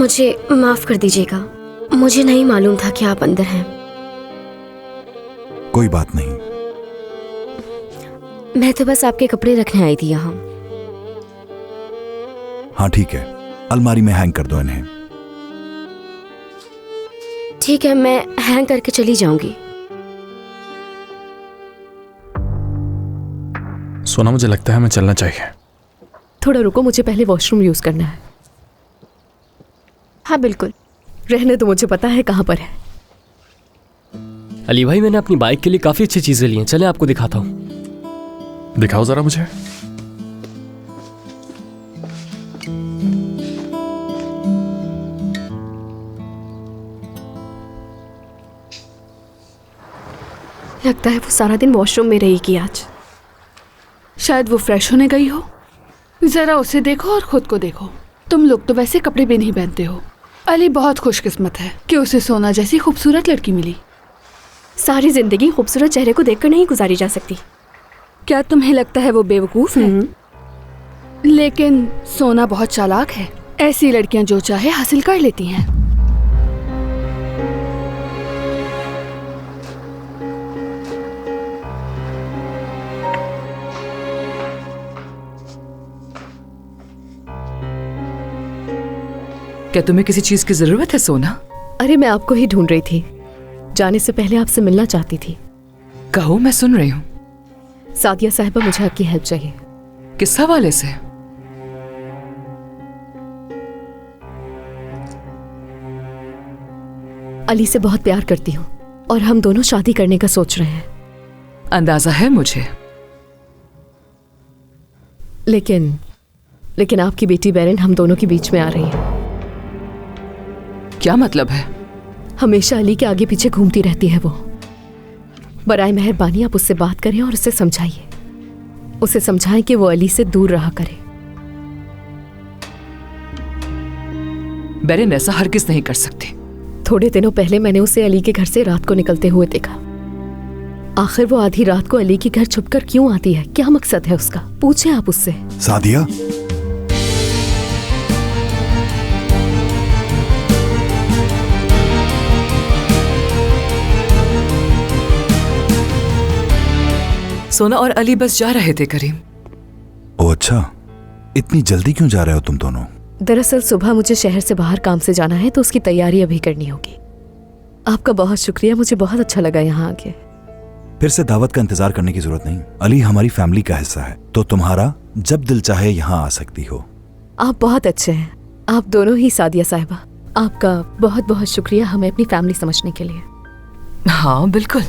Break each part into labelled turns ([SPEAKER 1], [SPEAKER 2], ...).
[SPEAKER 1] मुझे माफ कर दीजिएगा, मुझे नहीं मालूम था कि आप अंदर हैं।
[SPEAKER 2] कोई बात नहीं।
[SPEAKER 1] मैं तो बस आपके कपड़े रखने आई थी यहाँ।
[SPEAKER 2] हाँ ठीक है, अलमारी में हैंग कर दो इन्हें।
[SPEAKER 1] ठीक है, मैं हैंग करके चली जाऊंगी।
[SPEAKER 3] सोना, मुझे लगता है हमें चलना चाहिए।
[SPEAKER 4] थोड़ा रुको, मुझे पहले वॉशरूम यूज करना है।
[SPEAKER 1] हाँ बिल्कुल।
[SPEAKER 4] रहने तो मुझे पता है कहाँ पर है।
[SPEAKER 5] अली भाई, मैंने अपनी बाइक के लिए काफी अच्छी चीजें ली हैं, चले आपको दिखाता हूँ।
[SPEAKER 3] दिखाओ जरा मुझे।
[SPEAKER 4] लगता है वो सारा दिन वॉशरूम में रहेगी आज।
[SPEAKER 6] शायद वो फ्रेश होने गई हो। जरा उसे देखो और खुद को देखो। तुम लोग तो वैसे कपड़े भी नहीं पहनते हो। अली बहुत खुशकिस्मत है कि उसे सोना जैसी खूबसूरत लड़की मिली।
[SPEAKER 4] सारी जिंदगी खूबसूरत चेहरे को देखकर नहीं गुजारी जा सकती।
[SPEAKER 6] क्या तुम्हें लगता है वो बेवकूफ है? लेकिन सोना बहुत चालाक है। ऐसी लड़कियां जो चाहे हासिल कर लेती हैं।
[SPEAKER 7] क्या तुम्हें किसी चीज की जरूरत है सोना?
[SPEAKER 4] अरे मैं आपको ही ढूंढ रही थी। जाने से पहले आपसे मिलना चाहती थी।
[SPEAKER 7] कहो, मैं सुन रही हूँ।
[SPEAKER 4] सादिया साहिबा, मुझे आपकी हेल्प चाहिए।
[SPEAKER 7] किस हवाले से?
[SPEAKER 4] अली से बहुत प्यार करती हूँ और हम दोनों शादी करने का सोच रहे हैं।
[SPEAKER 7] अंदाजा है मुझे।
[SPEAKER 4] लेकिन आपकी बेटी बैरन हम दोनों के बीच में आ रही है।
[SPEAKER 7] क्या मतलब है?
[SPEAKER 4] हमेशा अली के आगे पीछे घूमती रहती है वो। बराए मेहरबानी आप उससे बात करें और उसे समझाइए। उसे समझाएं कि वो अली से दूर रहा करे।
[SPEAKER 7] बैरन ऐसा हरगिज़ नहीं कर सकती।
[SPEAKER 4] थोड़े दिनों पहले मैंने उसे अली के घर से रात को निकलते हुए देखा। आखिर वो आधी रात को अली के घर छुपकर क्यों आती है? क्या मकसद है उसका? पूछें आप उससे।
[SPEAKER 2] सादिया,
[SPEAKER 7] सोना और अली बस जा रहे थे करीम।
[SPEAKER 2] ओ अच्छा, इतनी जल्दी क्यों जा रहे हो तुम दोनों?
[SPEAKER 4] दरअसल सुबह मुझे शहर से बाहर काम से जाना है, तो उसकी तैयारी अभी करनी होगी। आपका बहुत शुक्रिया, मुझे बहुत अच्छा लगा यहाँ आके।
[SPEAKER 2] फिर से दावत का इंतजार करने की जरूरत नहीं। अली हमारी फैमिली का हिस्सा है, तो तुम्हारा जब दिल चाहे यहाँ आ सकती हो।
[SPEAKER 4] आप बहुत अच्छे हैं, आप दोनों ही। सादिया साहिबा, आपका बहुत बहुत शुक्रिया हमें अपनी फैमिली समझने के लिए।
[SPEAKER 7] हाँ बिल्कुल।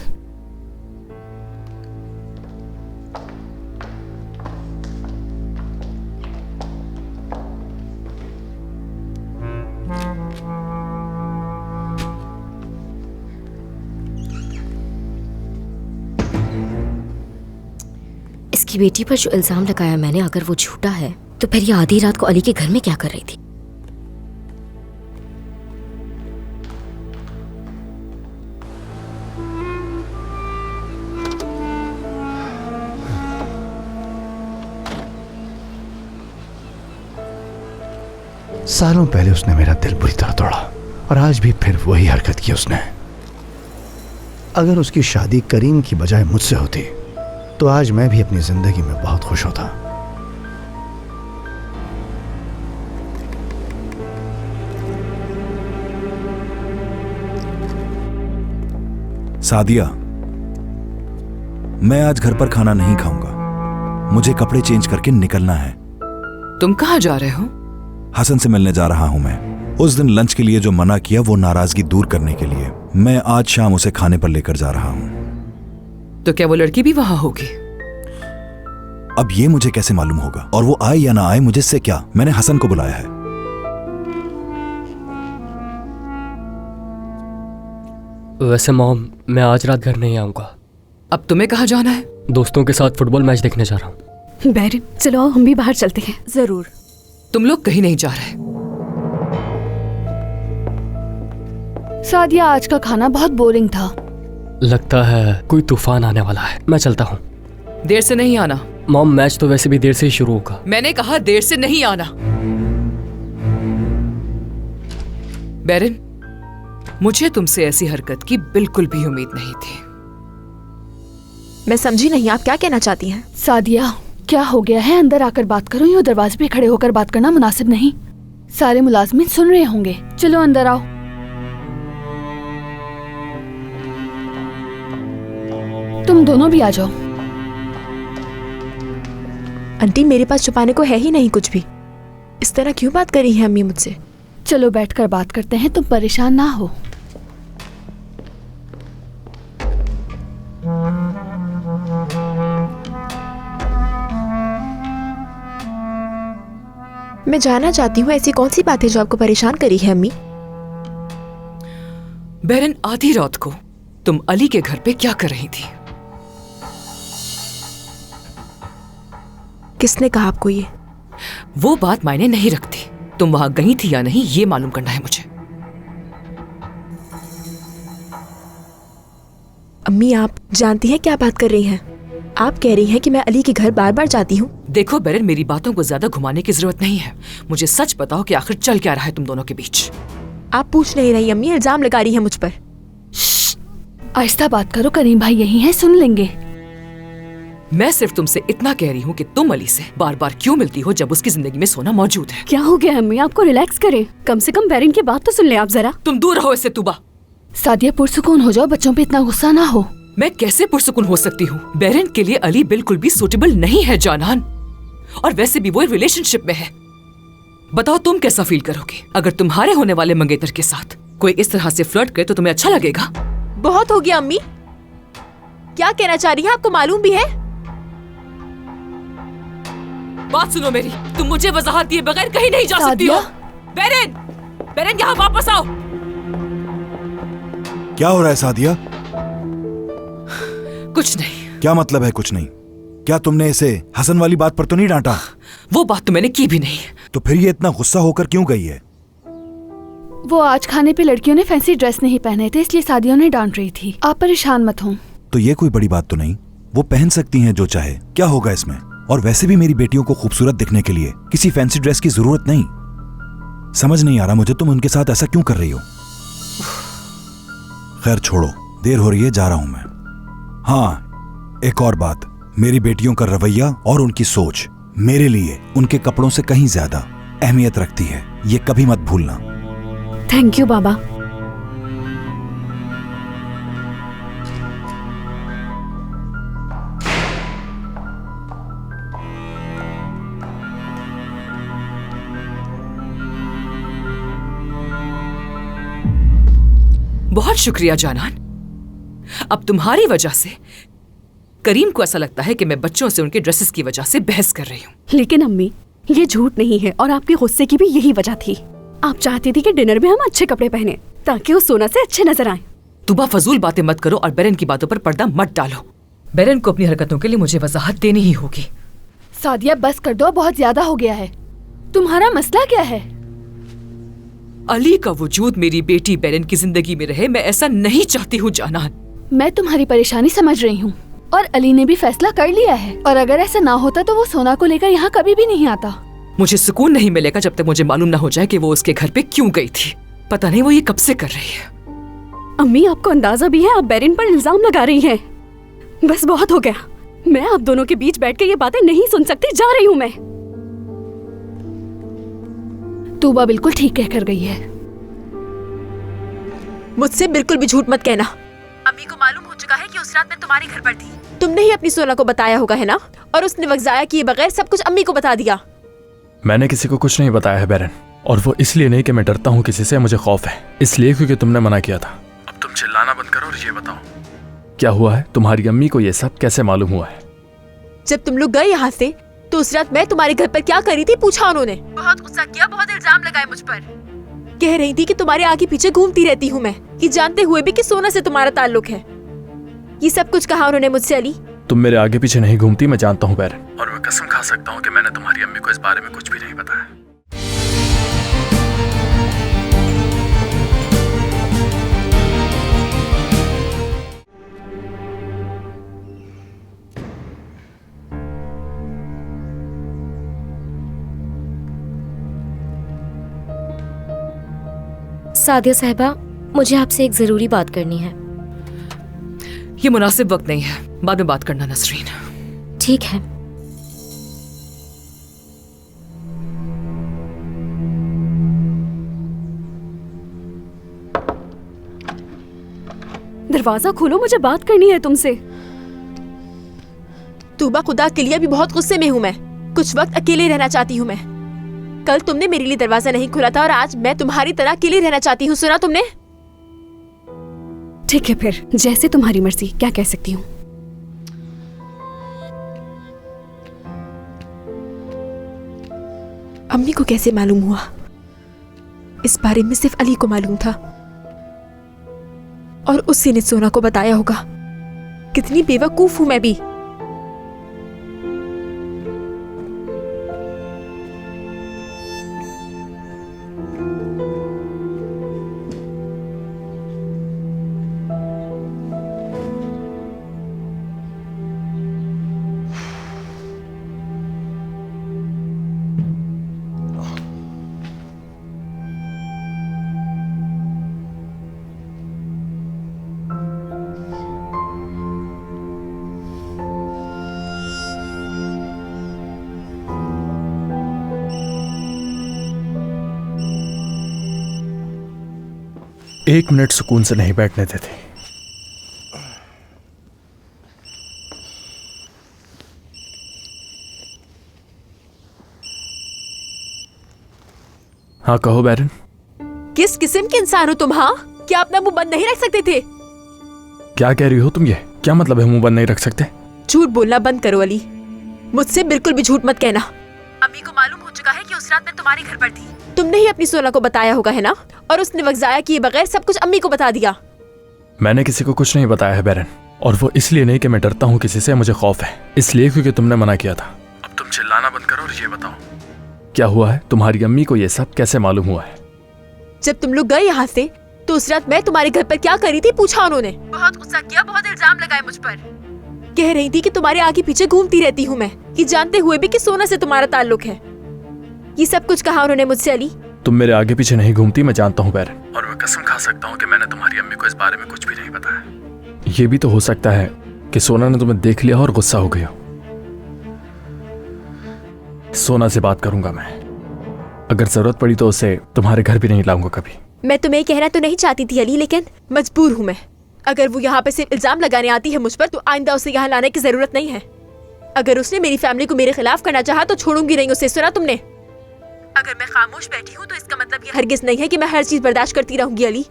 [SPEAKER 1] इसकी बेटी पर जो इल्जाम लगाया मैंने, अगर वो झूठा है तो फिर ये आधी रात को अली के घर में क्या कर रही थी?
[SPEAKER 8] सालों पहले उसने मेरा दिल बुरी तरह तोड़ा और आज भी फिर वही हरकत की उसने। अगर उसकी शादी करीम की बजाय मुझसे होती तो आज मैं भी अपनी जिंदगी में बहुत खुश होता।
[SPEAKER 2] सादिया, मैं आज घर पर खाना नहीं खाऊंगा। मुझे कपड़े चेंज करके निकलना है।
[SPEAKER 7] तुम कहाँ जा रहे हो?
[SPEAKER 2] हसन से मिलने जा रहा हूं मैं। उस दिन लंच के लिए जो मना किया, वो नाराजगी दूर करने के लिए मैं आज शाम उसे खाने पर लेकर जा रहा हूं।
[SPEAKER 7] तो क्या वो लड़की भी वहां होगी?
[SPEAKER 2] अब ये मुझे कैसे मालूम होगा? और वो आए या ना आए, मुझे इससे क्या? मैंने हसन को बुलाया है।
[SPEAKER 5] वैसे मॉम, मैं आज रात घर नहीं आऊंगा।
[SPEAKER 7] अब तुम्हें कहाँ जाना है?
[SPEAKER 5] दोस्तों के साथ फुटबॉल मैच देखने जा रहा हूँ।
[SPEAKER 4] बैरन, चलो आओ हम भी बाहर चलते हैं।
[SPEAKER 6] जरूर।
[SPEAKER 7] तुम लोग कहीं नहीं जा रहे।
[SPEAKER 6] सादिया, आज का खाना बहुत बोरिंग था।
[SPEAKER 5] लगता है कोई तूफान आने वाला है। मैं चलता हूँ।
[SPEAKER 7] देर से नहीं आना।
[SPEAKER 5] मॉम, मैच तो वैसे भी देर से ही शुरू होगा।
[SPEAKER 7] मैंने कहा देर से नहीं आना। बैरन, मुझे तुमसे ऐसी हरकत की बिल्कुल भी उम्मीद नहीं थी।
[SPEAKER 9] मैं समझी नहीं, आप क्या कहना चाहती हैं?
[SPEAKER 6] सादिया, क्या हो गया है? अंदर आकर बात करो, यूं दरवाजे पे खड़े होकर बात करना मुनासिब नहीं। सारे मुलाजमिन सुन रहे होंगे। चलो अंदर आओ। तुम दोनों भी आ जाओ।
[SPEAKER 9] आंटी, मेरे पास छुपाने को है ही नहीं कुछ भी। इस तरह क्यों बात कर रही है अम्मी मुझसे?
[SPEAKER 6] चलो बैठकर बात करते हैं, तुम परेशान ना हो।
[SPEAKER 9] मैं जानना चाहती हूँ ऐसी कौन सी बात है जो आपको परेशान करी है अम्मी?
[SPEAKER 7] बैरन, आधी रात को तुम अली के घर पे क्या कर रही थी?
[SPEAKER 9] किसने कहा आपको ये?
[SPEAKER 7] वो बात मायने नहीं रखती। तुम वहां गई थी या नहीं, ये मालूम करना है मुझे।
[SPEAKER 9] अम्मी, आप जानती हैं क्या बात कर रही हैं? आप कह रही हैं कि मैं अली के घर बार बार जाती हूँ।
[SPEAKER 7] देखो बैरन, मेरी बातों को ज्यादा घुमाने की जरूरत नहीं है। मुझे सच बताओ कि आखिर चल क्या रहा है तुम दोनों के बीच।
[SPEAKER 9] आप पूछ नहीं रही अम्मी, इल्जाम लगा रही है मुझ पर।
[SPEAKER 6] आहिस्ता बात करो, करीम भाई यही है, सुन लेंगे।
[SPEAKER 7] मैं सिर्फ तुमसे इतना कह रही हूँ कि तुम अली से बार बार क्यों मिलती हो जब उसकी जिंदगी में सोना मौजूद है।
[SPEAKER 4] क्या हो गया अम्मी? आपको रिलैक्स करें, कम से कम बैरन की बात तो सुन ले आप जरा।
[SPEAKER 7] तुम दूर रहो इससे तुबा।
[SPEAKER 6] सादिया, पुरसुकून हो जाओ, बच्चों पे इतना गुस्सा ना हो।
[SPEAKER 7] मैं कैसे पुरसुकून हो सकती हूँ? बैरन के लिए अली बिल्कुल भी सूटेबल नहीं है जानान, और वैसे भी वो रिलेशनशिप में है। बताओ तुम कैसा फील करोगे अगर तुम्हारे होने वाले मंगेतर के साथ कोई इस तरह से फ्लर्ट करे? तो तुम्हें अच्छा लगेगा?
[SPEAKER 9] बहुत हो गया अम्मी, क्या कहना चाह रही है आपको मालूम भी है?
[SPEAKER 7] बात सुनो मेरी, तुम मुझे वजाहत दिए बगैर कहीं नहीं जा सकती हो। बैरन, बैरन यहाँ वापस आओ।
[SPEAKER 2] क्या हो रहा है सादिया?
[SPEAKER 7] कुछ नहीं।
[SPEAKER 2] क्या मतलब है कुछ नहीं? क्या तुमने इसे हसन वाली बात पर तो नहीं डांटा?
[SPEAKER 7] वो बात तो मैंने की भी नहीं।
[SPEAKER 2] तो फिर ये इतना गुस्सा होकर क्यों गई है?
[SPEAKER 6] वो आज खाने पे लड़कियों ने फैंसी ड्रेस नहीं पहने थे, इसलिए सादिया ने डांट रही थी। आप परेशान मत हो।
[SPEAKER 2] तो ये कोई बड़ी बात तो नहीं, वो पहन सकती हैं जो चाहे, क्या होगा इसमें? और वैसे भी मेरी बेटियों को खूबसूरत दिखने के लिए किसी फैंसी ड्रेस की जरूरत नहीं। समझ नहीं आ रहा मुझे तुम उनके साथ ऐसा क्यों कर रही हो। खैर छोड़ो, देर हो रही है, जा रहा हूं मैं। हाँ, एक और बात, मेरी बेटियों का रवैया और उनकी सोच मेरे लिए उनके कपड़ों से कहीं ज्यादा अहमियत रखती है, ये कभी मत भूलना।
[SPEAKER 4] थैंक यू बाबा।
[SPEAKER 7] बहुत शुक्रिया जानान। अब तुम्हारी वजह से करीम को ऐसा लगता है कि मैं बच्चों से उनके ड्रेसेस की वजह से बहस कर रही हूँ।
[SPEAKER 4] लेकिन अम्मी, ये झूठ नहीं है और आपके गुस्से की भी यही वजह थी। आप चाहती थी कि डिनर में हम अच्छे कपड़े पहने ताकि वो सोना से अच्छे नजर आए।
[SPEAKER 7] तुबा, फजूल बातें मत करो और बैरन की बातों पर पर्दा मत डालो। बैरन को अपनी हरकतों के लिए मुझे वजाहत देनी ही होगी।
[SPEAKER 6] सादिया, बस कर दो, बहुत ज्यादा हो गया है। तुम्हारा मसला क्या है?
[SPEAKER 7] अली का वजूद मेरी बेटी बैरन की जिंदगी में रहे, मैं ऐसा नहीं चाहती हूँ जानान।
[SPEAKER 6] मैं तुम्हारी परेशानी समझ रही हूँ और अली ने भी फैसला कर लिया है, और अगर ऐसा ना होता तो वो सोना को लेकर यहाँ कभी भी नहीं आता।
[SPEAKER 7] मुझे सुकून नहीं मिलेगा जब तक मुझे मालूम ना हो जाए कि वो उसके घर पे क्यों गई थी। पता नहीं वो ये कब से कर रही है।
[SPEAKER 4] अम्मी, आपको अंदाजा भी है आप बैरन पर इल्जाम लगा रही हैं। बस बहुत हो गया, मैं आप दोनों के बीच बैठ के ये बातें नहीं सुन सकती, जा रही हूँ मैं।
[SPEAKER 6] तूबा बिल्कुल ठीक कहकर गई है।
[SPEAKER 9] मुझसे बिल्कुल भी झूठ मत कहना। अम्मी को मालूम हो चुका है कि उस रात मैं तुम्हारे घर पर थी। तुमने ही अपनी सोना को बताया होगा, है ना? और उसने वक्जाया किए बगैर सब कुछ अम्मी को बता दिया।
[SPEAKER 3] मैंने किसी को कुछ नहीं बताया है बैरन, और वो इसलिए नहीं कि मैं डरता हूँ किसी से, मुझे खौफ है, इसलिए क्योंकि तुमने मना किया था। अब तुम चिल्लाना बंद करो और ये बताओ क्या हुआ है? तुम्हारी अम्मी को ये सब कैसे मालूम हुआ है?
[SPEAKER 9] जब तुम लोग गए यहाँ से तो उस रात मैं तुम्हारे घर पर क्या करी थी पूछा उन्होंने। बहुत गुस्सा किया, बहुत इल्जाम लगाए मुझ पर। कह रही थी कि तुम्हारे आगे पीछे घूमती रहती हूँ मैं, ये जानते हुए भी कि सोना से तुम्हारा ताल्लुक है। ये सब कुछ कहा उन्होंने मुझसे अली।
[SPEAKER 3] तुम मेरे आगे पीछे नहीं घूमती, मैं जानता हूँ बैरन, और मैं कसम खा सकता हूँ कि मैंने तुम्हारी अम्मी को इस बारे में कुछ भी नहीं बताया।
[SPEAKER 1] सादिया साहिबा, मुझे आपसे एक जरूरी बात करनी है।
[SPEAKER 7] ये मुनासिब वक्त नहीं है, बाद में बात करना नसरीन।
[SPEAKER 1] ठीक है।
[SPEAKER 4] दरवाजा खोलो, मुझे बात करनी है तुमसे।
[SPEAKER 9] तूबा, खुदा के लिए अभी बहुत गुस्से में हूँ मैं। कुछ वक्त अकेले रहना चाहती हूँ मैं। कल तुमने मेरे लिए दरवाजा नहीं खोला था और आज मैं तुम्हारी तरह अकेले रहना चाहती हूँ। सुना तुमने?
[SPEAKER 4] ठीक है फिर, जैसे तुम्हारी मर्जी, क्या कह सकती हूँ।
[SPEAKER 9] अम्मी को कैसे मालूम हुआ? इस बारे में सिर्फ अली को मालूम था और उसी ने सोना को बताया होगा। कितनी बेवकूफ हूं मैं भी।
[SPEAKER 3] एक मिनट सुकून से नहीं बैठने देते। हाँ कहो बैरन।
[SPEAKER 9] किस किस्म के इंसान हो तुम? हाँ, क्या अपना मुंह बंद नहीं रख सकते थे?
[SPEAKER 3] क्या कह रही हो तुम? ये क्या मतलब है मुंह बंद नहीं रख सकते?
[SPEAKER 9] झूठ बोलना बंद करो अली। मुझसे बिल्कुल भी झूठ मत कहना। अम्मी को मालूम हो चुका है कि उस रात मैं तुम्हारे घर पर थी। तुमने ही अपनी सोना को बताया होगा, है ना? और उसने वक्त जाया किए बगैर सब कुछ अम्मी को बता दिया।
[SPEAKER 3] मैंने किसी को कुछ नहीं बताया है बैरन, और वो इसलिए नहीं कि मैं डरता हूँ किसी से, मुझे खौफ है, इसलिए क्योंकि तुमने मना किया था। अब तुम चिल्लाना बंद करो और ये बताओ क्या हुआ है? तुम्हारी अम्मी को ये सब कैसे मालूम हुआ है?
[SPEAKER 9] जब तुम लोग गए यहाँ से तो उस रात मैं तुम्हारे घर पर क्या करी थी पूछा उन्होंने। बहुत गुस्सा किया, बहुत इल्जाम लगाए मुझ पर। कह रही थी कि तुम्हारे आगे पीछे घूमती रहती हूँ मैं, कि जानते हुए भी कि सोना से तुम्हारा ताल्लुक है। ये सब कुछ कहा उन्होंने मुझसे अली।
[SPEAKER 3] तुम मेरे आगे पीछे नहीं घूमती, मैं जानता हूँ बैरन, और मैं कसम खा सकता हूँ कि मैंने तुम्हारी अम्मी को इस बारे में कुछ भी नहीं बताया। ये भी तो हो सकता है कि सोना ने तुम्हें देख लिया और गुस्सा हो गया। सोना से बात करूंगा मैं, अगर जरूरत पड़ी तो उसे तुम्हारे घर भी नहीं लाऊंगा कभी।
[SPEAKER 9] मैं तुम्हें कहना तो नहीं चाहती थी अली, लेकिन मजबूर हूँ मैं। अगर वो यहाँ पे सिर्फ इल्जाम लगाने आती है मुझ पर, तो आइंदा उसे यहाँ लाने की जरूरत नहीं है। अगर उसने मेरी फैमिली को मेरे खिलाफ करना चाहा तो छोड़ूंगी नहीं उसे। सुना तुमने? अगर मैं खामोश बैठी हूँ तो इसका मतलब ये हरगिज नहीं है कि मैं हर चीज बर्दाश्त करती रहूंगी अली।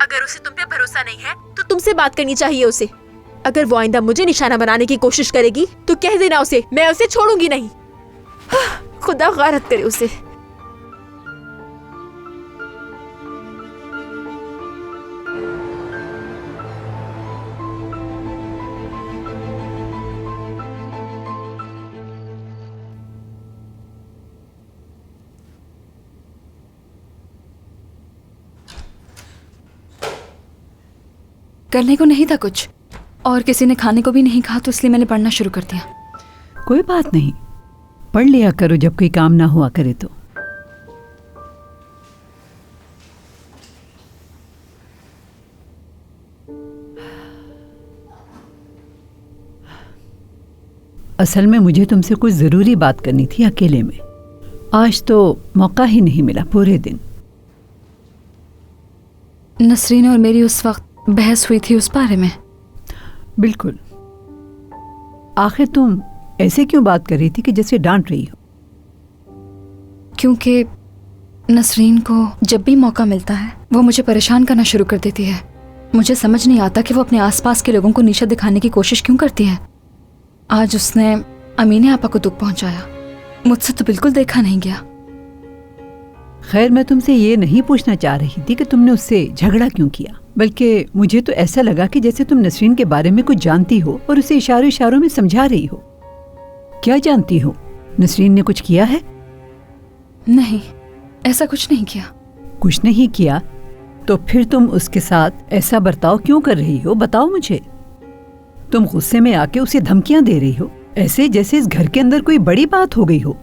[SPEAKER 9] अगर उसे तुम पे भरोसा नहीं है तो तुमसे बात करनी चाहिए उसे। अगर वो आइंदा मुझे निशाना बनाने की कोशिश करेगी तो कह देना उसे, मैं उसे छोड़ूंगी नहीं। खुदा गारत करे उसे।
[SPEAKER 10] करने को नहीं था कुछ, और किसी ने खाने को भी नहीं कहा, तो इसलिए मैंने पढ़ना शुरू कर दिया।
[SPEAKER 11] कोई बात नहीं, पढ़ लिया करो जब कोई काम ना हुआ करे तो। असल में मुझे तुमसे कुछ जरूरी बात करनी थी अकेले में। आज तो मौका ही नहीं मिला पूरे दिन।
[SPEAKER 10] नसरीन और मेरी उस वक्त बहस हुई थी उस बारे में।
[SPEAKER 11] बिल्कुल। आखिर तुम ऐसे क्यों बात कर रही थी कि जैसे डांट रही हो?
[SPEAKER 10] क्योंकि नसरीन को जब भी मौका मिलता है वो मुझे परेशान करना शुरू कर देती है। मुझे समझ नहीं आता कि वो अपने आसपास के लोगों को नीचा दिखाने की कोशिश क्यों करती है। आज उसने अमीने आपा को दुख पहुंचाया, मुझसे तो बिल्कुल देखा नहीं गया।
[SPEAKER 11] खैर, मैं तुमसे ये नहीं पूछना चाह रही थी कि तुमने उससे झगड़ा क्यों किया, बल्कि मुझे तो ऐसा लगा कि जैसे तुम नसरीन के बारे में कुछ जानती हो और उसे इशारों इशारों में समझा रही हो। क्या जानती हो? नसरीन ने कुछ किया है?
[SPEAKER 10] नहीं, ऐसा कुछ नहीं किया।
[SPEAKER 11] कुछ नहीं किया तो फिर तुम उसके साथ ऐसा बर्ताव क्यों कर रही हो? बताओ मुझे। तुम गुस्से में आके उसे धमकियां दे रही हो, ऐसे जैसे इस घर के अंदर कोई बड़ी बात हो गई हो।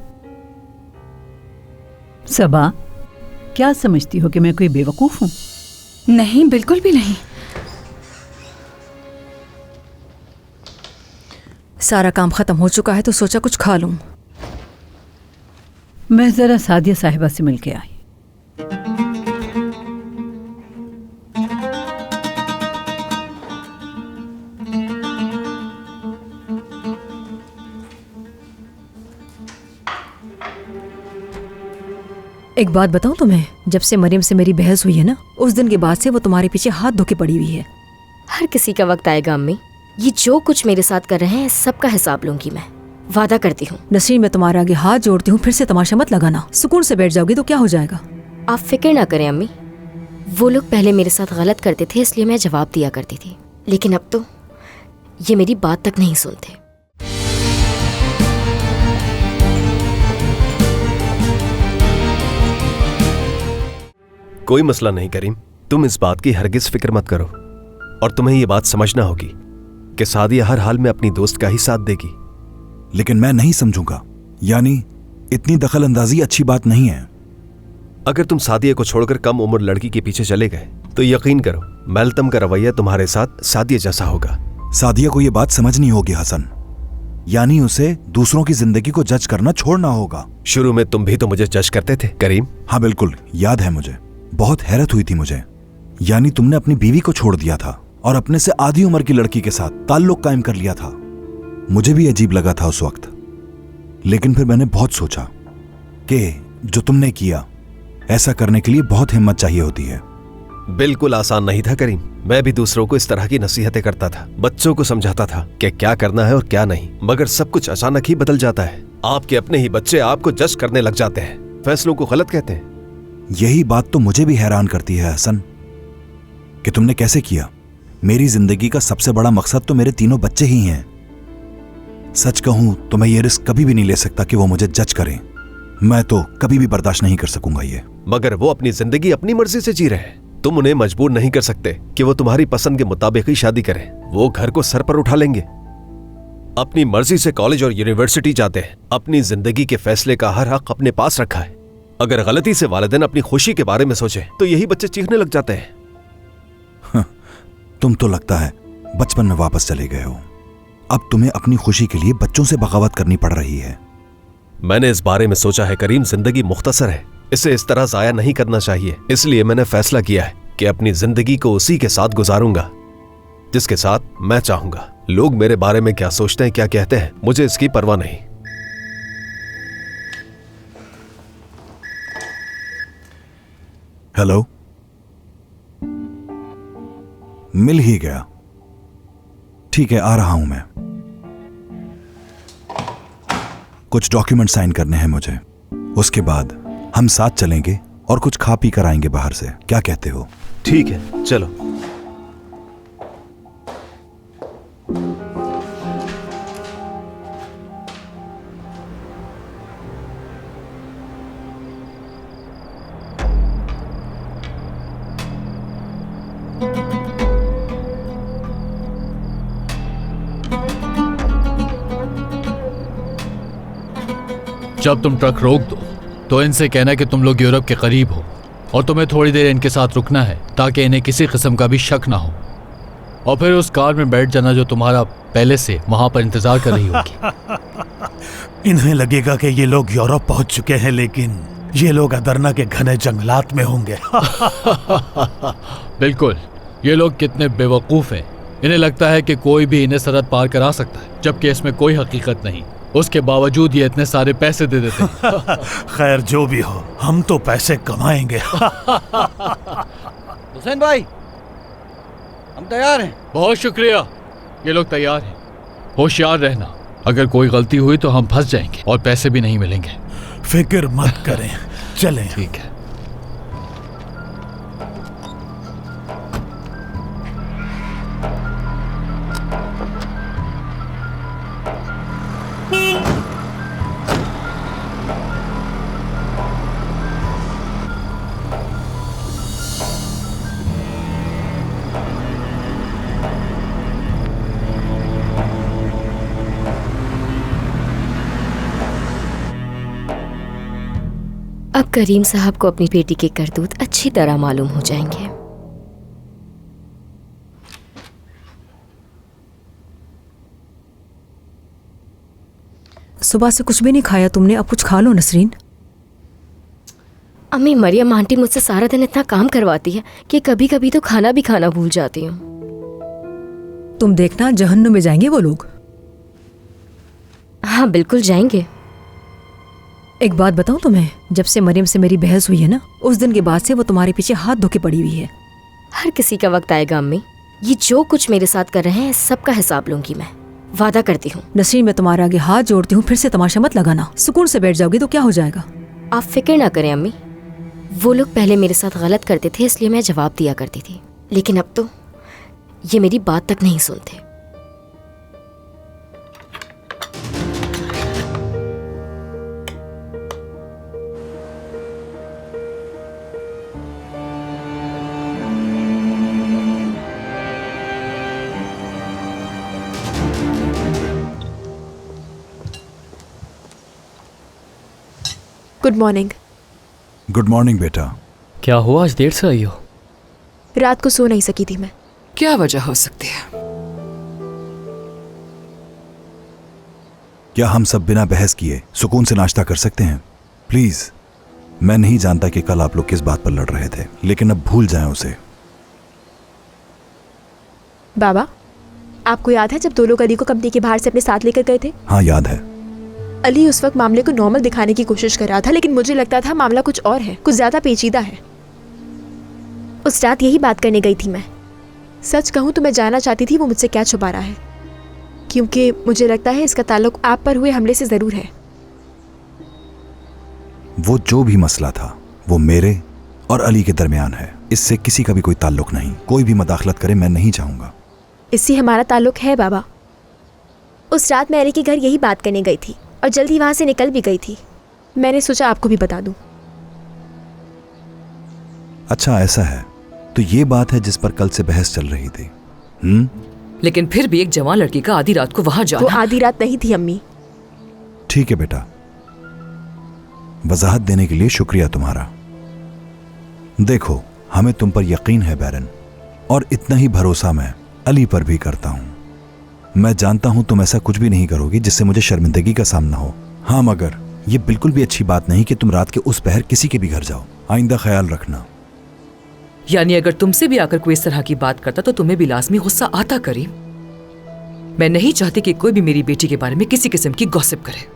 [SPEAKER 11] सबा, क्या समझती हो कि मैं कोई बेवकूफ हूँ?
[SPEAKER 10] नहीं, बिल्कुल भी नहीं।
[SPEAKER 12] सारा काम खत्म हो चुका है तो सोचा कुछ खा लूं।
[SPEAKER 11] मैं जरा सादिया साहिबा से मिलके आई।
[SPEAKER 12] एक बात बताऊं तुम्हें, जब से मरियम से मेरी बहस हुई है ना, उस दिन के बाद से वो तुम्हारे पीछे हाथ धोके पड़ी हुई है।
[SPEAKER 1] हर किसी का वक्त आएगा अम्मी। ये जो कुछ मेरे साथ कर रहे हैं सबका हिसाब लूंगी मैं, वादा करती हूँ।
[SPEAKER 12] नसरीन, मैं तुम्हारे आगे हाथ जोड़ती हूँ, फिर से तमाशा मत लगाना। सुकून से बैठ जाओगी तो क्या हो जाएगा?
[SPEAKER 1] आप फिक्र ना करें अम्मी, वो लोग पहले मेरे साथ गलत करते थे इसलिए मैं जवाब दिया करती थी, लेकिन अब तो ये मेरी बात तक नहीं सुनते।
[SPEAKER 13] कोई मसला नहीं करीम, तुम इस बात की हरगिज फिक्र मत करो। और तुम्हें ये बात समझना होगी कि सादिया हर हाल में अपनी दोस्त का ही साथ देगी।
[SPEAKER 2] लेकिन मैं नहीं समझूंगा, यानी इतनी दखल अंदाजी अच्छी बात नहीं है।
[SPEAKER 13] अगर तुम सादिया को छोड़कर कम उम्र लड़की के पीछे चले गए तो यकीन करो मैलतम का रवैया तुम्हारे साथ सादिया जैसा होगा।
[SPEAKER 2] सादिया को यह बात समझनी होगी हसन, यानी उसे दूसरों की जिंदगी को जज करना छोड़ना होगा।
[SPEAKER 13] शुरू में तुम भी तो मुझे जज करते थे करीम।
[SPEAKER 2] हाँ बिल्कुल, याद है मुझे। बहुत हैरत हुई थी मुझे, यानी तुमने अपनी बीवी को छोड़ दिया था और अपने से आधी उम्र की लड़की के साथ ताल्लुक कायम कर लिया था। मुझे भी अजीब लगा था उस वक्त, लेकिन फिर मैंने बहुत सोचा कि जो तुमने किया, ऐसा करने के लिए बहुत हिम्मत चाहिए होती है।
[SPEAKER 13] बिल्कुल आसान नहीं था करीम। मैं भी दूसरों को इस तरह की नसीहतें करता था, बच्चों को समझाता था कि क्या करना है और क्या नहीं, मगर सब कुछ अचानक ही बदल जाता है। आपके अपने ही बच्चे आपको जज करने लग जाते हैं, फैसलों को गलत कहते हैं।
[SPEAKER 2] यही बात तो मुझे भी हैरान करती है हसन कि तुमने कैसे किया। मेरी जिंदगी का सबसे बड़ा मकसद तो मेरे तीनों बच्चे ही हैं। सच कहूं तो मैं ये रिस्क कभी भी नहीं ले सकता कि वो मुझे जज करें। मैं तो कभी भी बर्दाश्त नहीं कर सकूंगा ये।
[SPEAKER 13] मगर वो अपनी जिंदगी अपनी मर्जी से जी रहे हैं, तुम उन्हें मजबूर नहीं कर सकते कि वो तुम्हारी पसंद के मुताबिक ही शादी करें। वो घर को सर पर उठा लेंगे, अपनी मर्जी से कॉलेज और यूनिवर्सिटी जाते हैं, अपनी जिंदगी के फैसले का हर हक अपने पास रखा है। अगर गलती से वालिदैन अपनी खुशी के बारे में सोचे तो यही बच्चे चीखने लग जाते हैं।
[SPEAKER 2] तुम तो लगता है बचपन में वापस चले गए हो। अब तुम्हें अपनी खुशी के लिए बच्चों से बगावत करनी पड़ रही है।
[SPEAKER 13] मैंने इस बारे में सोचा है करीम, जिंदगी मुख्तसर है, इसे इस तरह जाया नहीं करना चाहिए। इसलिए मैंने फैसला किया है कि अपनी जिंदगी को उसी के साथ गुजारूंगा जिसके साथ मैं चाहूंगा। लोग मेरे बारे में क्या सोचते हैं, क्या कहते हैं, मुझे इसकी परवाह नहीं।
[SPEAKER 2] हेलो, मिल ही गया। ठीक है, आ रहा हूं मैं। कुछ डॉक्यूमेंट साइन करने हैं मुझे, उसके बाद हम साथ चलेंगे और कुछ खा पी कर आएंगे बाहर से। क्या कहते हो?
[SPEAKER 13] ठीक है, चलो।
[SPEAKER 14] जब तुम ट्रक रोक दो तो इनसे कहना कि तुम लोग यूरोप के करीब हो और तुम्हें थोड़ी देर इनके साथ रुकना है ताकि इन्हें किसी किस्म का भी शक ना हो, और फिर उस कार में बैठ जाना जो तुम्हारा पहले से वहां पर इंतजार कर रही होगी।
[SPEAKER 8] इन्हें लगेगा कि ये लोग यूरोप पहुंच चुके हैं, लेकिन ये लोग अदरना के घने जंगलात में होंगे।
[SPEAKER 14] बिल्कुल, ये लोग कितने बेवकूफ हैं। इन्हें लगता है कि कोई भी इन्हें सरहद पार करा सकता है, जबकि इसमें कोई हकीकत नहीं। उसके बावजूद ये इतने सारे पैसे दे देते हैं।
[SPEAKER 8] खैर जो भी हो, हम तो पैसे कमाएंगे।
[SPEAKER 15] हुसैन भाई, हम तैयार हैं।
[SPEAKER 14] बहुत शुक्रिया। ये लोग तैयार हैं। होशियार रहना, अगर कोई गलती हुई तो हम फंस जाएंगे और पैसे भी नहीं मिलेंगे।
[SPEAKER 8] फिक्र मत करें, चलें।
[SPEAKER 14] ठीक है।
[SPEAKER 1] अब करीम साहब को अपनी बेटी के करतूत अच्छी तरह मालूम हो जाएंगे।
[SPEAKER 12] सुबह से कुछ भी नहीं खाया तुमने, अब कुछ खा लो नसरीन।
[SPEAKER 1] अम्मी, मरियम आंटी मुझसे सारा दिन इतना काम करवाती है कि कभी कभी तो खाना भी खाना भूल जाती हूँ।
[SPEAKER 12] तुम देखना जहन्नुम में जाएंगे वो लोग।
[SPEAKER 1] हाँ बिल्कुल जाएंगे।
[SPEAKER 12] एक बात बताऊं तुम्हें, जब से मरियम से मेरी बहस हुई है ना, उस दिन के बाद से वो तुम्हारे पीछे हाथ धो के पड़ी हुई है।
[SPEAKER 1] हर किसी का वक्त आएगा अम्मी, ये जो कुछ मेरे साथ कर रहे हैं सबका हिसाब लूंगी मैं, वादा करती हूँ।
[SPEAKER 12] नसरीन, मैं तुम्हारे आगे हाथ जोड़ती हूँ, फिर से तमाशा मत लगाना। सुकून से बैठ जाओगी तो क्या हो जाएगा।
[SPEAKER 1] आप फिक्र ना करें अम्मी, वो लोग पहले मेरे साथ गलत करते थे इसलिए मैं जवाब दिया करती थी, लेकिन अब तो ये मेरी बात तक नहीं सुनते।
[SPEAKER 9] Good morning.
[SPEAKER 2] गुड मॉर्निंग बेटा।
[SPEAKER 5] क्या हुआ, आज देर से आई हो?
[SPEAKER 9] रात को सो नहीं सकी थी मैं।
[SPEAKER 7] क्या वजह हो सकती है?
[SPEAKER 2] क्या हम सब बिना बहस किए सुकून से नाश्ता कर सकते हैं प्लीज? मैं नहीं जानता कि कल आप लोग किस बात पर लड़ रहे थे, लेकिन अब भूल जाएं उसे।
[SPEAKER 9] बाबा, आपको याद है जब दो लोग अली को कंपनी के बाहर से अपने साथ लेकर गए थे?
[SPEAKER 2] हाँ याद है।
[SPEAKER 9] अली उस वक्त मामले को नॉर्मल दिखाने की कोशिश कर रहा था, लेकिन मुझे लगता था मामला कुछ और है, कुछ ज्यादा पेचीदा है। उस रात यही बात करने गई थी मैं। सच कहूं तो मैं जानना चाहती थी वो मुझसे क्या छुपा रहा है, क्योंकि मुझे लगता है इसका ताल्लुक आप पर हुए हमले से जरूर है।
[SPEAKER 2] वो जो भी मसला था वो मेरे और अली के दरमियान है, इससे किसी का भी कोई ताल्लुक नहीं। कोई भी मदाखलत करे मैं नहीं चाहूंगा।
[SPEAKER 9] इससे हमारा ताल्लुक है बाबा। उस रात मैं अली के घर यही बात करने गई थी और जल्दी वहां से निकल भी गई थी। मैंने सोचा आपको भी बता दूं।
[SPEAKER 2] अच्छा ऐसा है, तो ये बात है जिस पर कल से बहस चल रही थी।
[SPEAKER 7] लेकिन फिर भी एक जवान लड़की का आधी रात को वहां जाना।
[SPEAKER 9] वो आधी रात नहीं थी अम्मी।
[SPEAKER 2] ठीक है बेटा, वजाहत देने के लिए शुक्रिया तुम्हारा। देखो, हमें तुम पर यकीन है बैरन, और इतना ही भरोसा मैं अली पर भी करता हूं। मैं जानता हूं तुम ऐसा कुछ भी नहीं करोगी जिससे मुझे शर्मिंदगी का सामना हो। हाँ, मगर यह बिल्कुल भी अच्छी बात नहीं कि तुम रात के उस पहर किसी के भी घर जाओ। आइंदा ख्याल रखना।
[SPEAKER 7] यानी अगर तुमसे भी आकर कोई इस तरह की बात करता तो तुम्हें भी लाजमी गुस्सा आता करीम। मैं नहीं चाहती कि कोई भी मेरी बेटी के बारे में किसी किस्म की गॉसिप करे।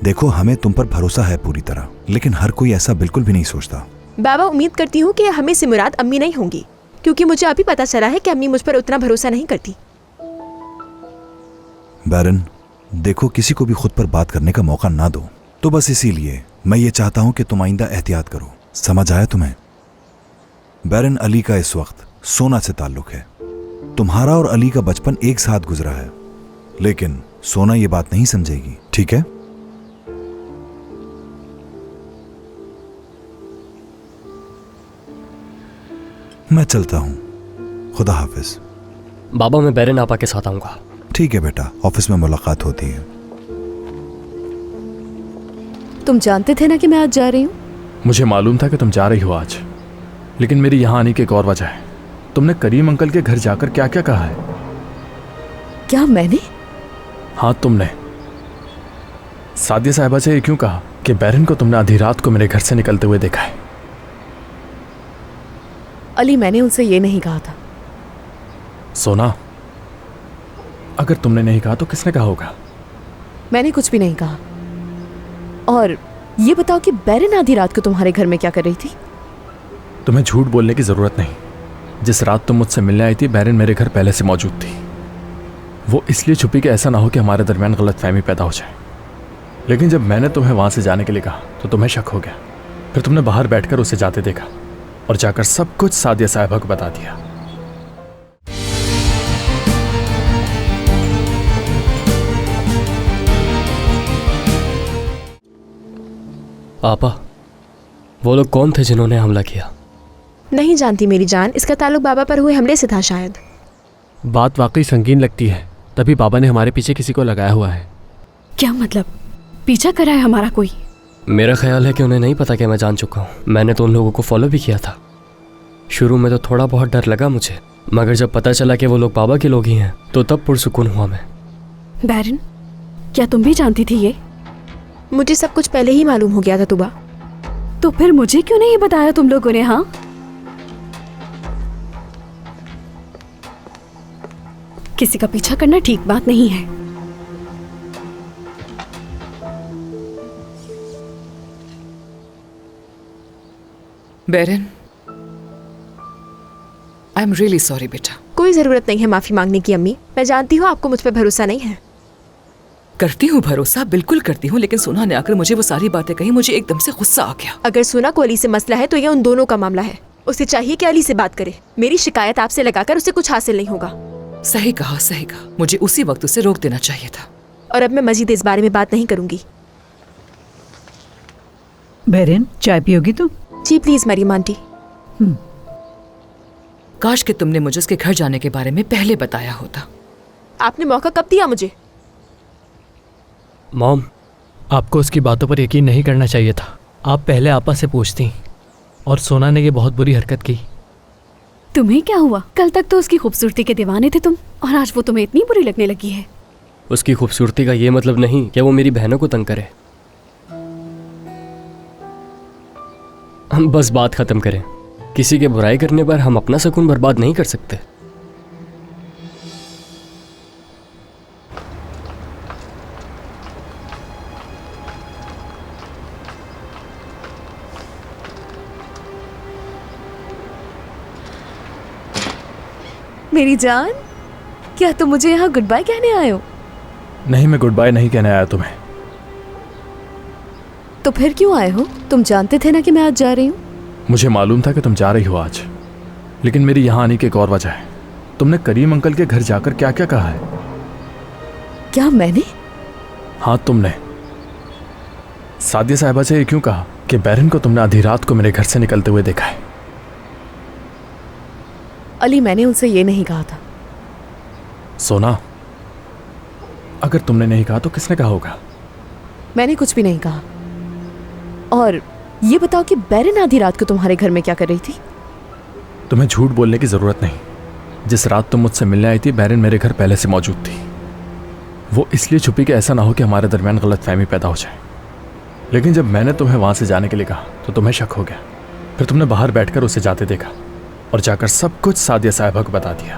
[SPEAKER 2] देखो, हमें तुम पर भरोसा है पूरी तरह, लेकिन हर कोई ऐसा बिल्कुल भी नहीं सोचता।
[SPEAKER 9] बाबा, उम्मीद करती हूँ कि हमें से मुराद अम्मी नहीं होंगी, क्योंकि मुझे अभी पता चला है कि अम्मी मुझ पर उतना भरोसा नहीं करती।
[SPEAKER 2] बैरन, देखो, किसी को भी खुद पर बात करने का मौका ना दो। तो बस इसीलिए मैं ये चाहता हूं कि तुम आइंदा एहतियात करो। समझ आया तुम्हें? बैरन, अली का इस वक्त सोना से ताल्लुक है। तुम्हारा और अली का बचपन एक साथ गुजरा है, लेकिन सोना ये बात नहीं समझेगी, ठीक है? मैं चलता हूं, खुदा हाफिज।
[SPEAKER 5] बाबा, मैं बैरन आपा के साथ आऊंगा।
[SPEAKER 2] ठीक है बेटा, ऑफिस में मुलाकात होती है।
[SPEAKER 4] तुम जानते थे ना कि मैं आज जा रही हूँ?
[SPEAKER 3] मुझे मालूम था कि तुम जा रही हो आज, लेकिन मेरी यहाँ आने की एक और वजह है। तुमने करीम अंकल के घर जाकर क्या क्या कहा है?
[SPEAKER 4] क्या मैंने?
[SPEAKER 3] हाँ, तुमने सादिया साहिबा से ये क्यों कहा कि बैरन को तुमने आधी रात को मेरे घर से निकलते हुए देखा है?
[SPEAKER 4] अली, मैंने उनसे ये नहीं कहा था।
[SPEAKER 3] सोना, अगर तुमने नहीं कहा तो किसने कहा होगा?
[SPEAKER 4] मैंने कुछ भी नहीं कहा। और ये बताओ कि बैरन आधी रात को तुम्हारे घर में क्या कर रही थी?
[SPEAKER 3] तुम्हें झूठ बोलने की जरूरत नहीं। जिस रात तुम मुझसे मिलने आई थी, बैरन मेरे घर पहले से मौजूद थी। वो इसलिए छुपी कि ऐसा ना हो कि हमारे दरमियान गलतफहमी पैदा हो जाए। लेकिन जब मैंने तुम्हें वहां से जाने के लिए कहा तो तुम्हें शक हो गया। फिर तुमने बाहर बैठकर उसे जाते देखा और जाकर सब कुछ सादिया साहिबा को बता दिया।
[SPEAKER 5] आपा, वो लोग कौन थे जिन्होंने हमला किया?
[SPEAKER 9] नहीं जानती मेरी जान, इसका ताल्लुक बाबा पर हुए हमले से था शायद।
[SPEAKER 16] बात वाकई संगीन लगती है, तभी बाबा ने हमारे पीछे किसी को लगाया हुआ है।
[SPEAKER 4] क्या मतलब? पीछा करा है हमारा कोई?
[SPEAKER 5] मेरा ख्याल है कि उन्हें नहीं पता कि मैं जान चुका हूँ। मैंने तो उन लोगों को फॉलो भी किया था। शुरू में तो थोड़ा बहुत डर लगा मुझे, मगर जब पता चला कि वो लोग बाबा के लोग ही हैं तो तब पुरसुकून हुआ मैं।
[SPEAKER 9] बैरन, क्या तुम भी जानती थी ये? मुझे सब कुछ पहले ही मालूम हो गया था तुबा।
[SPEAKER 4] तो फिर मुझे क्यों नहीं बताया तुम लोगों ने? हाँ, किसी का पीछा करना ठीक बात नहीं है।
[SPEAKER 7] बैरन, आई एम रियली सॉरी बेटा।
[SPEAKER 9] कोई जरूरत नहीं है माफी मांगने की अम्मी। मैं जानती हूँ आपको मुझ पर भरोसा नहीं है।
[SPEAKER 7] करती हूँ भरोसा, बिल्कुल करती हूँ, लेकिन सोना ने आकर मुझे वो सारी बातें कही, मुझे एकदम से गुस्सा आ गया।
[SPEAKER 9] अगर सोना को अली से मसला है तो ये उन दोनों का मामला है। उसे चाहिए कि अली से बात करे। मेरी शिकायत आपसे लगाकर उसे कुछ हासिल नहीं होगा।
[SPEAKER 7] सही कहा, सही कहा। मुझे उसी वक्त उसे रोक देना चाहिए था।
[SPEAKER 9] और अब मैं मजीद इस बारे में बात नहीं करूंगी।
[SPEAKER 11] बैरन, चाय पियोगी तुम?
[SPEAKER 9] जी प्लीज मरियम आंटी।
[SPEAKER 7] काश कि तुमने मुझे उसके घर जाने के बारे में पहले बताया होता।
[SPEAKER 9] आपने मौका कब दिया मुझे?
[SPEAKER 5] मॉम,
[SPEAKER 16] आपको उसकी बातों पर यकीन नहीं करना चाहिए था। आप पहले आपा से पूछती। और सोना ने ये बहुत बुरी हरकत की।
[SPEAKER 4] तुम्हें क्या हुआ? कल तक तो उसकी खूबसूरती के दीवाने थे तुम, और आज वो तुम्हें इतनी बुरी लगने लगी है।
[SPEAKER 5] उसकी खूबसूरती का ये मतलब नहीं कि वो मेरी बहनों को तंग करे। हम बस बात खत्म करें। किसी के बुराई करने पर हम अपना सुकून बर्बाद नहीं कर सकते।
[SPEAKER 4] मेरी जान, क्या तुम मुझे यहाँ गुड बाय कहने आए हो?
[SPEAKER 3] नहीं, मैं गुड बाय नहीं कहने आया तुम्हें।
[SPEAKER 4] तो फिर क्यों आए हो? तुम जानते थे ना कि मैं आज जा रही हूँ।
[SPEAKER 3] मुझे मालूम था कि तुम जा रही हो आज, लेकिन मेरी यहाँ आने की एक और वजह है। तुमने करीम अंकल के घर जाकर क्या क्या कहा है?
[SPEAKER 4] क्या मैंने?
[SPEAKER 3] हाँ, तुमने सादिया साहिबा से ये क्यों कहा कि बैरन को तुमने आधी रात को मेरे घर से निकलते हुए देखा है?
[SPEAKER 4] अली, मैंने उनसे ये नहीं कहा था।
[SPEAKER 3] सोना, अगर तुमने नहीं कहा तो किसने कहा होगा?
[SPEAKER 4] मैंने कुछ भी नहीं कहा। और ये बताओ कि बैरन आधी रात को तुम्हारे घर में क्या कर रही थी?
[SPEAKER 3] तुम्हें झूठ बोलने की जरूरत नहीं। जिस रात तुम मुझसे मिलने आई थी, बैरन मेरे घर पहले से मौजूद थी। वो इसलिए छुपी कि ऐसा ना हो कि हमारे दरमियान गलतफहमी पैदा हो जाए। लेकिन जब मैंने तुम्हें वहां से जाने के लिए कहा तो तुम्हें शक हो गया। फिर तुमने बाहर बैठकर उसे जाते देखा और जाकर सब कुछ सादिया साहिबा को बता दिया।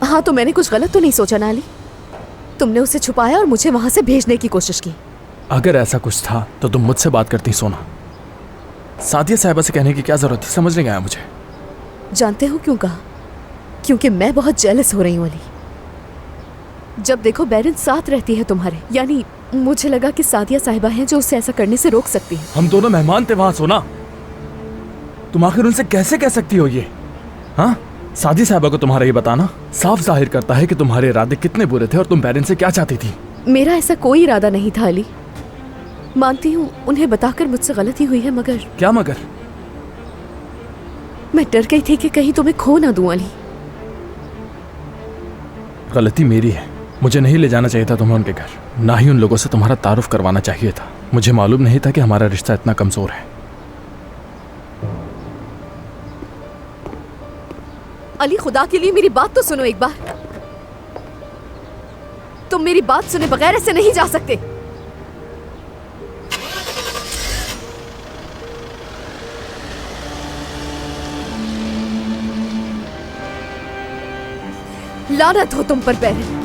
[SPEAKER 4] हाँ, तो मैंने कुछ गलत तो नहीं सोचा ना अली? तुमने उसे छुपाया और मुझे वहां से भेजने की कोशिश की।
[SPEAKER 3] अगर ऐसा कुछ था तो तुम मुझसे बात करती सोना। सादिया साहिबा से कहने की क्या जरूरत थी? समझ नहीं आया मुझे।
[SPEAKER 4] जानते हो क्यों कहा? क्योंकि मैं बहुत जेलस हो रही हूँ अली। जब देखो बैरन साथ रहती है तुम्हारे, यानी मुझे लगा कि सादिया साहिबा हैं जो उसे ऐसा करने से रोक सकती है।
[SPEAKER 3] हम दोनों मेहमान थे वहां सोना। तुम आखिर उनसे कैसे कह सकती हो ये? हाँ, सादिया साहिबा को तुम्हारा ये बताना साफ जाहिर करता है कि तुम्हारे इरादे कितने बुरे थे और तुम बैरन से क्या चाहती थी।
[SPEAKER 4] मेरा ऐसा कोई इरादा नहीं था अली। मानती हूँ उन्हें बताकर मुझसे गलती हुई है, मगर
[SPEAKER 3] क्या मगर?
[SPEAKER 4] मैं डर गई थी कि कहीं तुम्हें खो ना दूं अली।
[SPEAKER 3] गलती मेरी है। मुझे नहीं ले जाना चाहिए था तुम्हें उनके घर, ना ही उन लोगों से तुम्हारा तारुफ करवाना चाहिए था। मुझे मालूम नहीं था कि हमारा रिश्ता इतना कमजोर है।
[SPEAKER 4] अली, खुदा के लिए मेरी बात तो सुनो एक बार। तुम मेरी बात सुने बगैर ऐसे नहीं जा सकते। लानत हो तुम पर बैरन।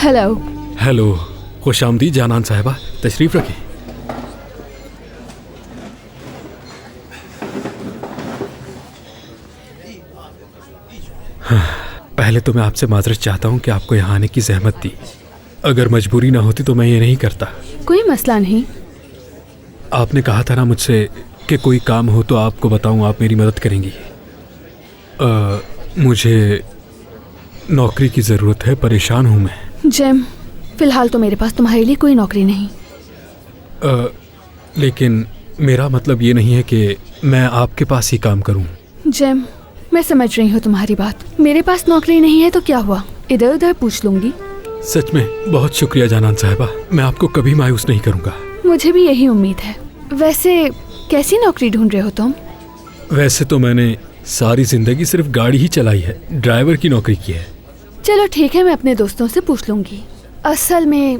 [SPEAKER 4] हेलो।
[SPEAKER 17] हेलो, खुश आमदीद जानान साहिबा, तशरीफ रखिए। पहले तो मैं आपसे माजरत चाहता हूँ कि आपको यहाँ आने की जहमत दी। अगर मजबूरी ना होती तो मैं ये नहीं करता।
[SPEAKER 6] कोई मसला नहीं।
[SPEAKER 17] आपने कहा था ना मुझसे कि कोई काम हो तो आपको बताऊं, आप मेरी मदद करेंगी। मुझे नौकरी की ज़रूरत है, परेशान हूं मैं।
[SPEAKER 6] जेम, फिलहाल तो मेरे पास तुम्हारे लिए कोई नौकरी नहीं।
[SPEAKER 17] लेकिन मेरा मतलब ये नहीं है कि मैं आपके पास ही काम करूं।
[SPEAKER 6] जेम, मैं समझ रही हूँ तुम्हारी बात। मेरे पास नौकरी नहीं है तो क्या हुआ, इधर उधर पूछ लूंगी।
[SPEAKER 17] सच में बहुत शुक्रिया जानान साहिबा, मैं आपको कभी मायूस नहीं करूंगा।
[SPEAKER 6] मुझे भी यही उम्मीद है। वैसे कैसी नौकरी ढूंढ रहे हो तुम?
[SPEAKER 17] वैसे तो मैंने सारी जिंदगी सिर्फ गाड़ी ही चलाई है, ड्राइवर की नौकरी की है।
[SPEAKER 6] चलो ठीक है, मैं अपने दोस्तों से पूछ लूंगी। असल में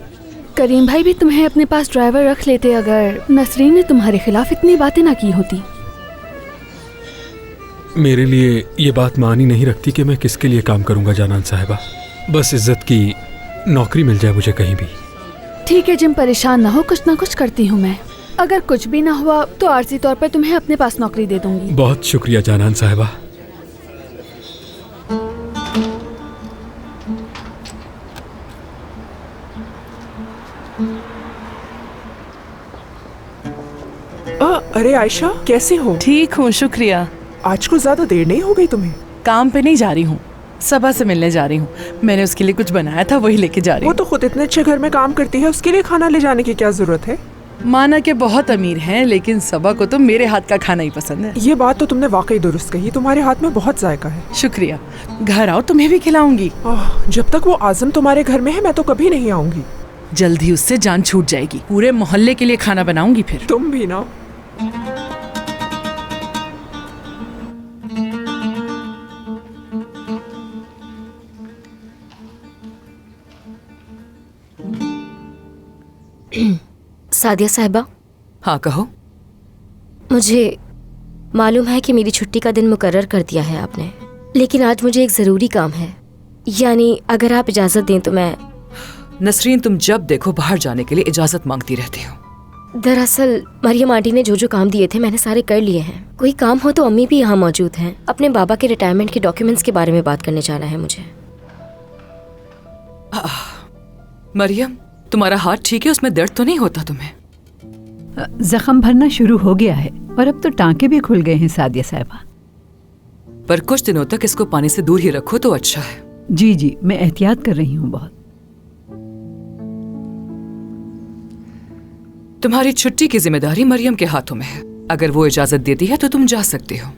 [SPEAKER 6] करीम भाई भी तुम्हें अपने पास ड्राइवर रख लेते अगर नसरीन ने तुम्हारे खिलाफ इतनी बातें ना की होती।
[SPEAKER 17] मेरे लिए ये बात मानी नहीं रखती कि मैं किसके लिए काम करूंगा जानान साहिबा। बस इज्जत की नौकरी मिल जाए मुझे कहीं भी।
[SPEAKER 6] ठीक है जिम, परेशान ना हो, कुछ ना कुछ करती हूँ मैं। अगर कुछ भी ना हुआ तो आर्जी तौर पर तुम्हें अपने पास नौकरी दे दूंगी।
[SPEAKER 17] बहुत शुक्रिया जानान साहिबा।
[SPEAKER 18] अरे आयशा, कैसे हो?
[SPEAKER 19] ठीक हूँ, शुक्रिया।
[SPEAKER 18] आज को ज्यादा देर नहीं हो गई तुम्हें?
[SPEAKER 19] काम पे नहीं जा रही हूँ, सबा से मिलने जा रही हूँ। मैंने उसके लिए कुछ बनाया था, वही लेके जा रही हूँ।
[SPEAKER 18] वो तो खुद इतने अच्छे घर में काम करती है, उसके लिए खाना ले जाने की क्या जरूरत है?
[SPEAKER 19] माना के बहुत अमीर हैं, लेकिन सबा को तो मेरे हाथ का खाना ही पसंद है।
[SPEAKER 18] ये बात तो तुमने वाकई दुरुस्त कही, तुम्हारे हाथ में बहुत जायका है।
[SPEAKER 19] शुक्रिया। घर आओ, तुम्हें भी खिलाऊंगी।
[SPEAKER 18] जब तक वो आजम तुम्हारे घर में है मैं तो कभी नहीं आऊंगी।
[SPEAKER 19] जल्द ही उससे जान छूट जाएगी। पूरे मोहल्ले के लिए खाना बनाऊंगी फिर।
[SPEAKER 18] तुम भी ना।
[SPEAKER 1] सादिया साहिबा।
[SPEAKER 7] हाँ कहो।
[SPEAKER 1] मुझे मालूम है कि मेरी छुट्टी का दिन मुकर्रर कर दिया है आपने, लेकिन आज मुझे एक ज़रूरी काम है। यानी अगर आप इजाज़त दें तो मैं।
[SPEAKER 7] नसरीन, तुम जब देखो बाहर जाने के लिए इजाज़त मांगती रहती हो।
[SPEAKER 1] दरअसल मरियम आंटी ने जो जो काम दिए थे मैंने सारे कर लिए हैं। कोई काम हो तो अम्मी भी यहाँ मौजूद हैं। अपने बाबा के रिटायरमेंट के डॉक्यूमेंट्स के बारे में बात करने जाना है मुझे।
[SPEAKER 7] मरियम, तुम्हारा हाथ ठीक है? उसमें दर्द तो नहीं होता तुम्हें?
[SPEAKER 11] जख्म भरना शुरू हो गया है और अब तो टांके भी खुल गए हैं सादिया साहिबा।
[SPEAKER 7] पर कुछ दिनों तक इसको पानी से दूर ही रखो तो अच्छा है।
[SPEAKER 11] जी जी, मैं एहतियात कर रही हूँ बहुत।
[SPEAKER 7] तुम्हारी छुट्टी की जिम्मेदारी मरियम के हाथों में है। अगर वो इजाजत देती है तो तुम जा सकती हो।